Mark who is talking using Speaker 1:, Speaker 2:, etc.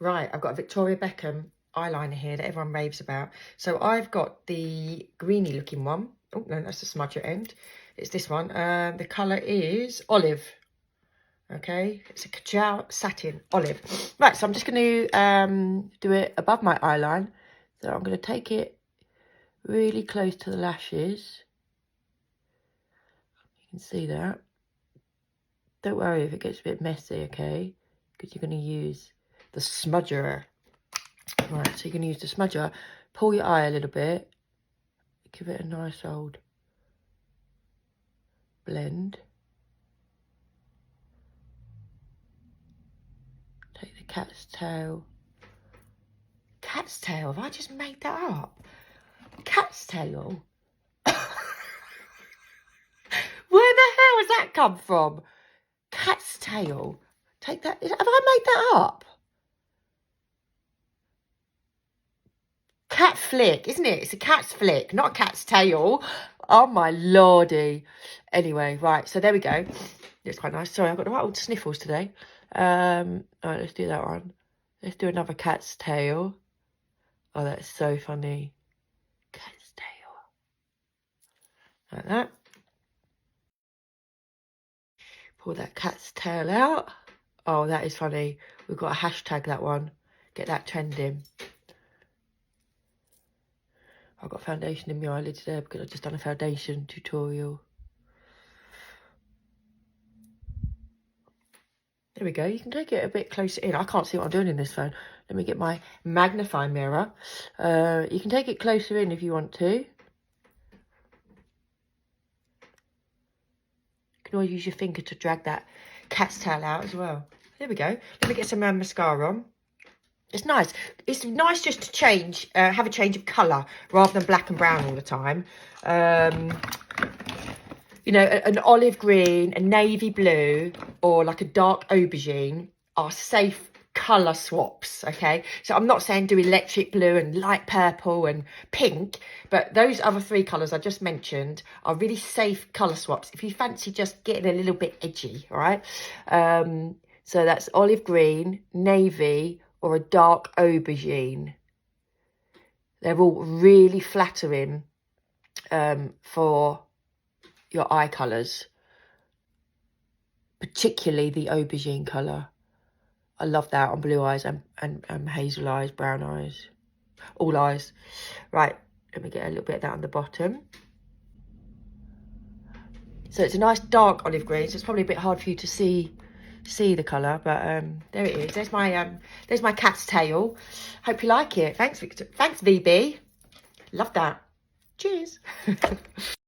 Speaker 1: Right, I've got a Victoria Beckham eyeliner here that everyone raves about. So I've got the greeny looking one. Oh, no, that's the smudger end. It's this one. The colour is olive. Okay, it's a Kajal Satin olive. Right, so I'm just going to do it above my eyeline. So I'm going to take it really close to the lashes. You can see that. Don't worry if it gets a bit messy, okay? Because you're going to use the smudger. Right, so you're going to use the smudger. Pull your eye a little bit. Give it a nice old blend. Take the cat's tail. Cat's tail? Have I just made that up? Cat's tail? Where the hell has that come from? Cat's tail. Take that. Have I made that up? Cat flick, isn't it? It's a cat's flick, not a cat's tail. Oh my lordy. Anyway, right, so there we go. It's quite nice. Sorry, I've got the right old sniffles today. All right, let's do that one. Let's do another cat's tail. Oh, that's so funny. Cat's tail. Like that. Pull that cat's tail out. Oh, that is funny. We've got a hashtag, that one. Get that trending. I've got foundation in my eyelids there because I've just done a foundation tutorial. There we go. You can take it a bit closer in. I can't see what I'm doing in this phone. Let me get my magnifying mirror. You can take it closer in if you want to. You can always use your finger to drag that cat's tail out as well. There we go. Let me get some mascara on. It's nice. It's nice just to change, have a change of colour rather than black and brown all the time. You know, an olive green, a navy blue, or like a dark aubergine are safe colour swaps, okay? So I'm not saying do electric blue and light purple and pink, but those other three colours I just mentioned are really safe colour swaps if you fancy just getting a little bit edgy, all right? So that's olive green, navy, or a dark aubergine. They're all really flattering for your eye colours, particularly the aubergine colour. I love that on blue eyes and hazel eyes, brown eyes, all eyes. Right, let me get a little bit of that on the bottom. So it's a nice dark olive green, so it's probably a bit hard for you to see the colour, but there it is. There's my cat's tail. Hope you like it. Thanks, Victor. Thanks, VB. Love that. Cheers.